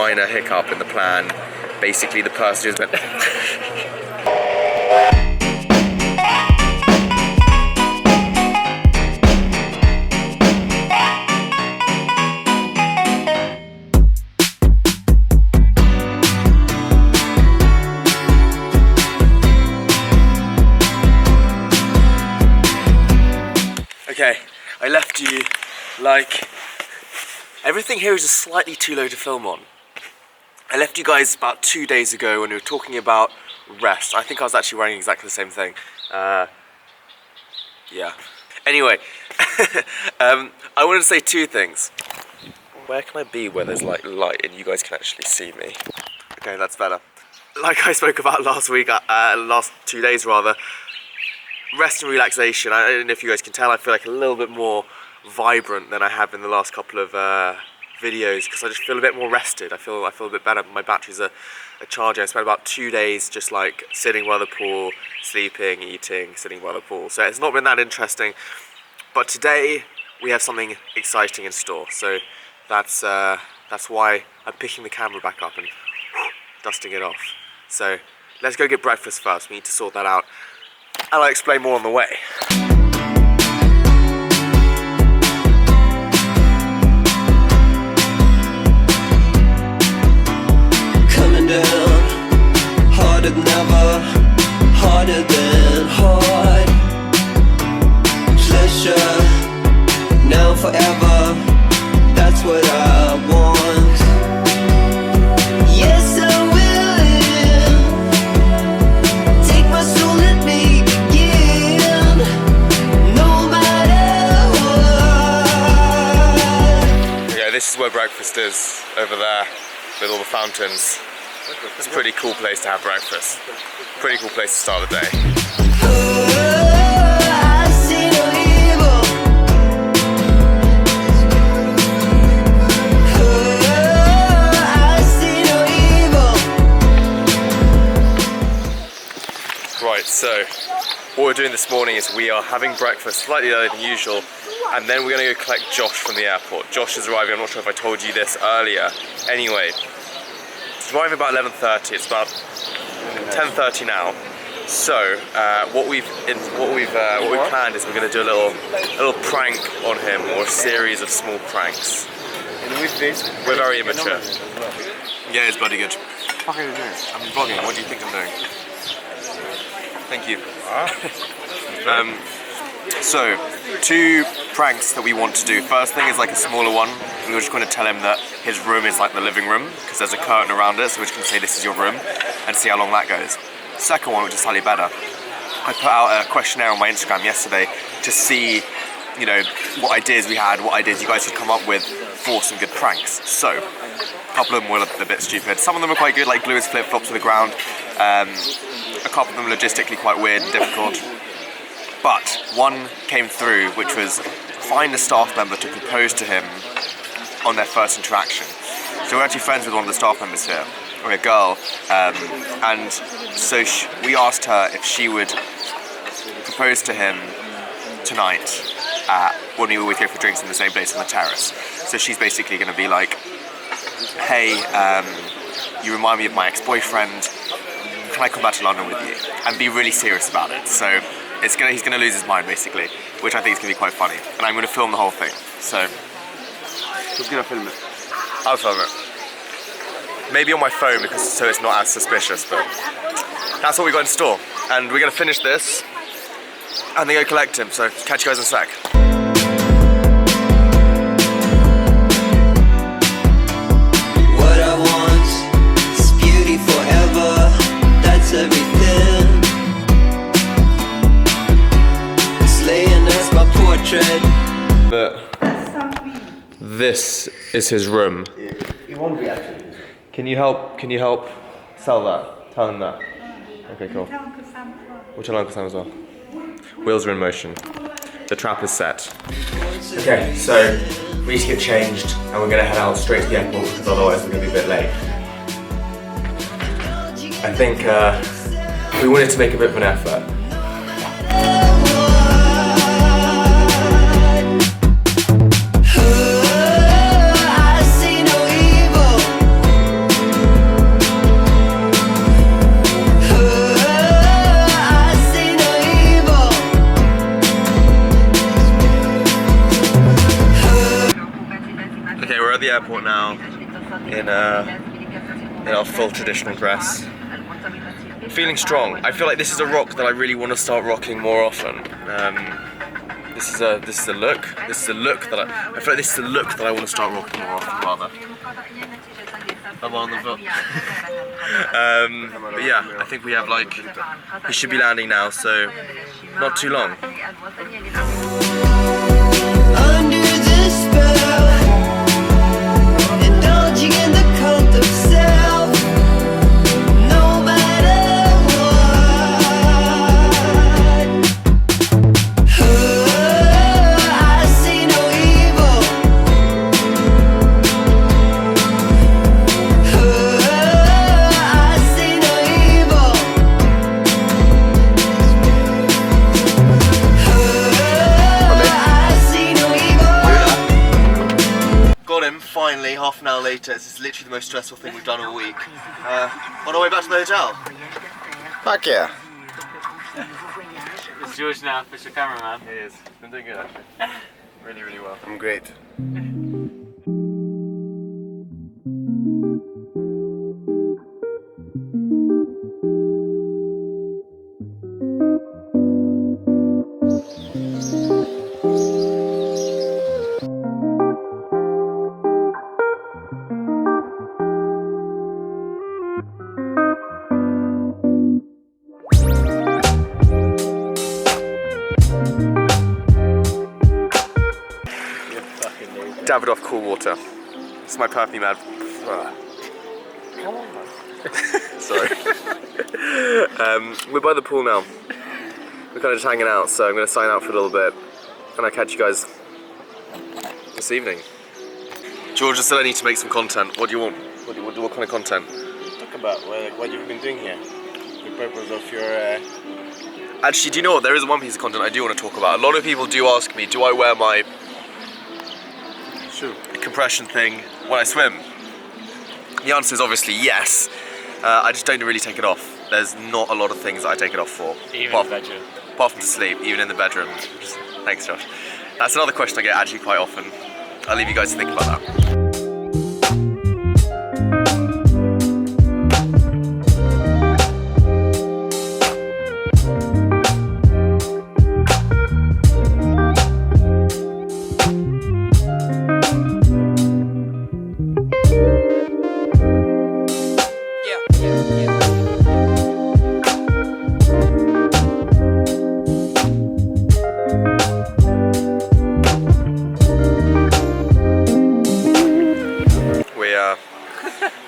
minor hiccup in the plan. Basically, the person who's been... Okay, I left you, like, everything here is just slightly too low to film on. I left you guys about 2 days ago when we were talking about rest. I think I was actually wearing exactly the same thing. Yeah. Anyway, I wanted to say two things. Where can I be where there's like light and you guys can actually see me? Okay, that's better. Like I spoke about last week, last 2 days rather, rest and relaxation. I don't know if you guys can tell, I feel like a little bit more vibrant than I have in the last couple of videos, because I just feel a bit more rested. I feel a bit better. My batteries are charging. I spent about 2 days just like sitting by the pool, sleeping, eating, sitting by the pool. So it's not been that interesting. But today we have something exciting in store. So that's why I'm picking the camera back up and dusting it off. So let's go get breakfast first. We need to sort that out. And I'll explain more on the way. Harder than ever, harder than hard. Pleasure, now forever, that's what I want. Yes, I will. Take my soul, let me begin. No matter what. Yeah, this is where breakfast is, over there, with all the fountains. It's a pretty cool place to have breakfast. Pretty cool place to start the day. I see no evil. I see no evil. Right, so what we're doing this morning is we are having breakfast slightly earlier than usual, and then we're going to go collect Josh from the airport. Josh is arriving. I'm not sure if I told you this earlier. Anyway, it's arriving about 11:30. It's about 10:30 now. So what we've planned is we're going to do a little prank on him, or a series of small pranks. We're very immature. Yeah, it's bloody good. What are you doing? I'm vlogging. What do you think I'm doing? Thank you. So, two pranks that we want to do. First thing is like a smaller one. We were just going to tell him that his room is like the living room, because there's a curtain around it, so we're just going to say this is your room, and see how long that goes. Second one, which is slightly better. I put out a questionnaire on my Instagram yesterday to see, you know, what ideas we had, what ideas you guys had come up with for some good pranks. So, a couple of them were a bit stupid. Some of them are quite good, like glue his flip-flops to the ground. A couple of them logistically quite weird and difficult. But one came through, which was find a staff member to propose to him on their first interaction. So we're actually friends with one of the staff members here, or a girl, and so we asked her if she would propose to him tonight when we always go for drinks in the same place on the terrace. So she's basically going to be like, hey, you remind me of my ex-boyfriend, can I come back to London with you? And be really serious about it. So he's gonna lose his mind basically, which I think is gonna be quite funny. And I'm gonna film the whole thing. So who's gonna film it? I'll film it. Maybe on my phone, because so it's not as suspicious, but that's what we got in store. And we're gonna finish this and then go collect him. So catch you guys in a sec. What I want is beauty forever. That's everything. Slaying as my portrait. But this is his room. It won't be actually. Can you help sell that? Tell him that. Okay, cool. We'll tell Uncle Sam as well. Wheels are in motion. The trap is set. Okay, so we need to get changed and we're gonna head out straight to the airport, because otherwise we're gonna be a bit late. I think we wanted to make a bit of an effort. I see no evil. in our full traditional dress. Feeling strong. I feel like this is a rock that I really want to start rocking more often. This is a look. This is a look that I feel like this is a look that I want to start rocking more often, rather. I'm on the book. But yeah, I think we have like, we should be landing now, so not too long. Under the spell, indulging in the cult of self, no matter what. I see no evil. I see no evil. Got him, finally, half an hour later. This is literally the most stressful thing we've done all week. On our way back to the hotel. Fuck yeah. It's George now, official cameraman. He is. Been doing good actually. Really, really well. I'm great. Davidoff cool water. This is my perfume ad. Come on, man. Sorry. We're by the pool now. We're kind of just hanging out, so I'm going to sign out for a little bit, and I'll catch you guys this evening. George said I need to make some content. What do you want? What kind of content? Talk about what you've been doing here. The purpose of your... Actually, do you know what? There is one piece of content I do want to talk about. A lot of people do ask me, do I wear my compression thing when I swim? The answer is obviously yes. I just don't really take it off. There's not a lot of things that I take it off for. Even in the bedroom. Apart from to sleep, even in the bedroom. Thanks, Josh. That's another question I get actually quite often. I'll leave you guys to think about that.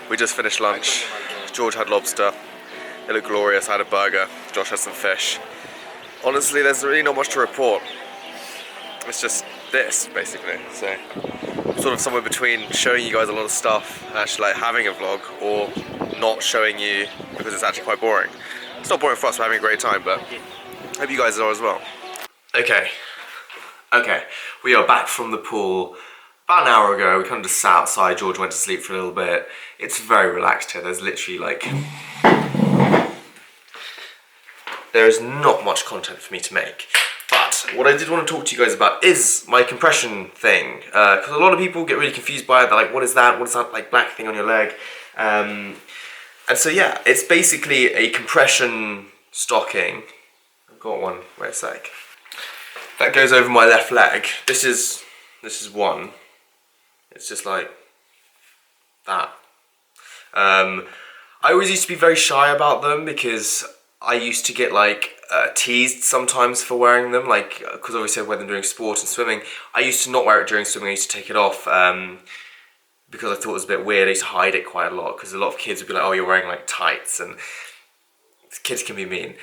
We just finished lunch. George had lobster. It looked glorious. I had a burger. Josh had some fish. Honestly, there's really not much to report. It's just this, basically. So, I'm sort of somewhere between showing you guys a lot of stuff and actually like having a vlog, or not showing you because it's actually quite boring. It's not boring for us, we're having a great time, but I hope you guys are as well. Okay, we are back from the pool. About an hour ago, we kind of just sat outside. George went to sleep for a little bit. It's very relaxed here. There's literally like... there is not much content for me to make. But what I did want to talk to you guys about is my compression thing. Because a lot of people get really confused by it. They're like, what is that? What is that like black thing on your leg? And so yeah, it's basically a compression stocking. I've got one, wait a sec. That goes over my left leg. This is one. It's just like that. I always used to be very shy about them because I used to get like teased sometimes for wearing them, like because obviously I wear them during sport and swimming. I used to not wear it during swimming. I used to take it off because I thought it was a bit weird. I used to hide it quite a lot because a lot of kids would be like, "Oh, you're wearing like tights," and kids can be mean.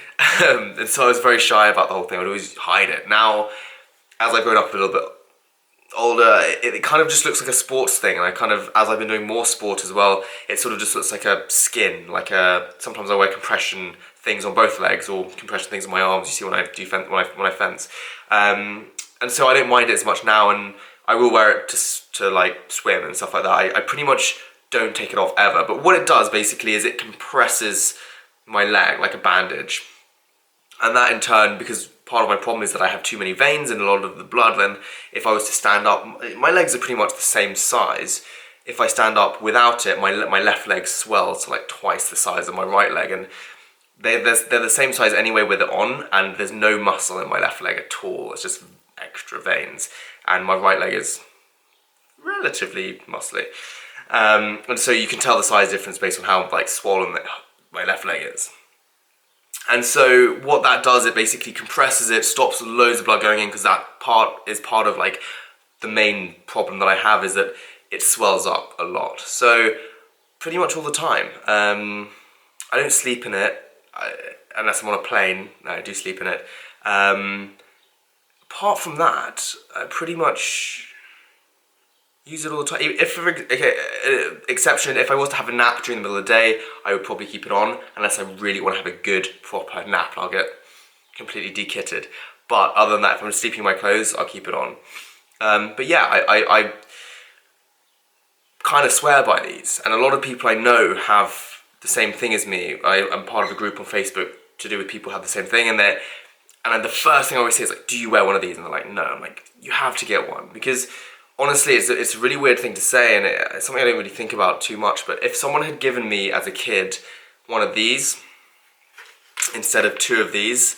And so I was very shy about the whole thing. I'd always hide it. Now, as I've grown up a little bit older, it kind of just looks like a sports thing, and I kind of, as I've been doing more sport as well, it sort of just looks like a skin, like a, sometimes I wear compression things on both legs, or compression things on my arms, you see when I do when I fence, and so I don't mind it as much now, and I will wear it to like swim and stuff like that. I pretty much don't take it off ever, but what it does basically is it compresses my leg like a bandage, and that in turn, because part of my problem is that I have too many veins and a lot of the blood, then if I was to stand up, my legs are pretty much the same size. if I stand up without it, my left leg swells to like twice the size of my right leg, and they're the same size anyway with it on, and there's no muscle in my left leg at all. It's just extra veins, and my right leg is relatively muscly. And so you can tell the size difference based on how like swollen my left leg is. And so what that does, it basically compresses it, stops loads of blood going in, because that is part of like the main problem that I have, is that it swells up a lot. So pretty much all the time. I don't sleep in it unless I'm on a plane. No, I do sleep in it. Apart from that, I pretty much use it all the time. Exception, if I was to have a nap during the middle of the day, I would probably keep it on, unless I really want to have a good, proper nap, and I'll get completely de-kitted. But other than that, if I'm sleeping in my clothes, I'll keep it on. But yeah, I kind of swear by these, and a lot of people I know have the same thing as me. I'm part of a group on Facebook to do with people who have the same thing, and then the first thing I always say is like, do you wear one of these? And they're like, no. I'm like, you have to get one, because honestly, it's a really weird thing to say, and it's something I don't really think about too much, but if someone had given me as a kid one of these instead of two of these,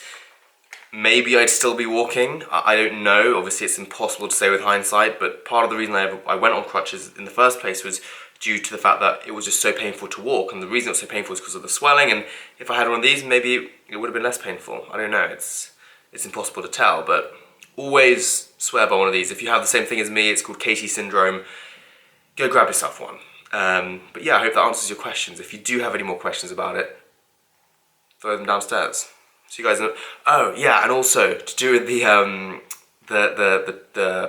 maybe I'd still be walking. I don't know. Obviously, it's impossible to say with hindsight, but part of the reason I went on crutches in the first place was due to the fact that it was just so painful to walk, and the reason it was so painful is because of the swelling, and if I had one of these, maybe it would have been less painful. I don't know. It's impossible to tell, but always swear by one of these. If you have the same thing as me, it's called KT syndrome, go grab yourself one. But yeah, I hope that answers your questions. If you do have any more questions about it, throw them downstairs. So you guys know. Oh yeah, and also to do with the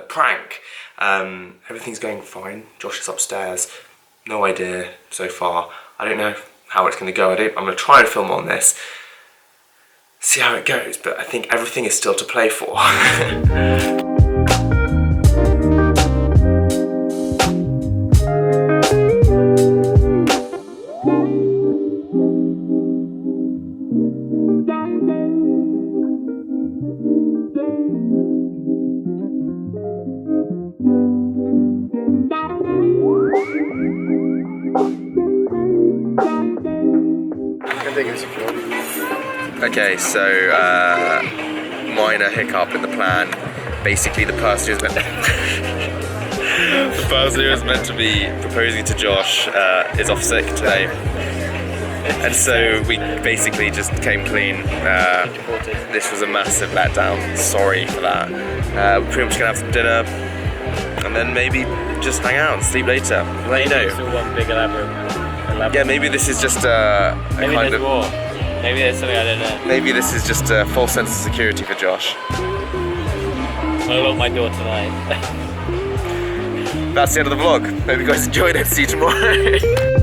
prank, everything's going fine. Josh is upstairs. No idea so far. I don't know how it's going to go. I'm going to try and film on this, see how it goes, but I think everything is still to play for. Okay, so minor hiccup in the plan. Basically, the person who's meant to be proposing to Josh is off sick today, and so we basically just came clean. This was a massive letdown. Sorry for that. We're pretty much gonna have some dinner, and then maybe just hang out and sleep later. I'll let you know. Still one big elaborate. Yeah, maybe this is just a maybe kind there's of. more. Maybe there's something I don't know. Maybe this is just a false sense of security for Josh. I'll lock my door tonight. That's the end of the vlog. Hope you guys enjoyed it. See you tomorrow.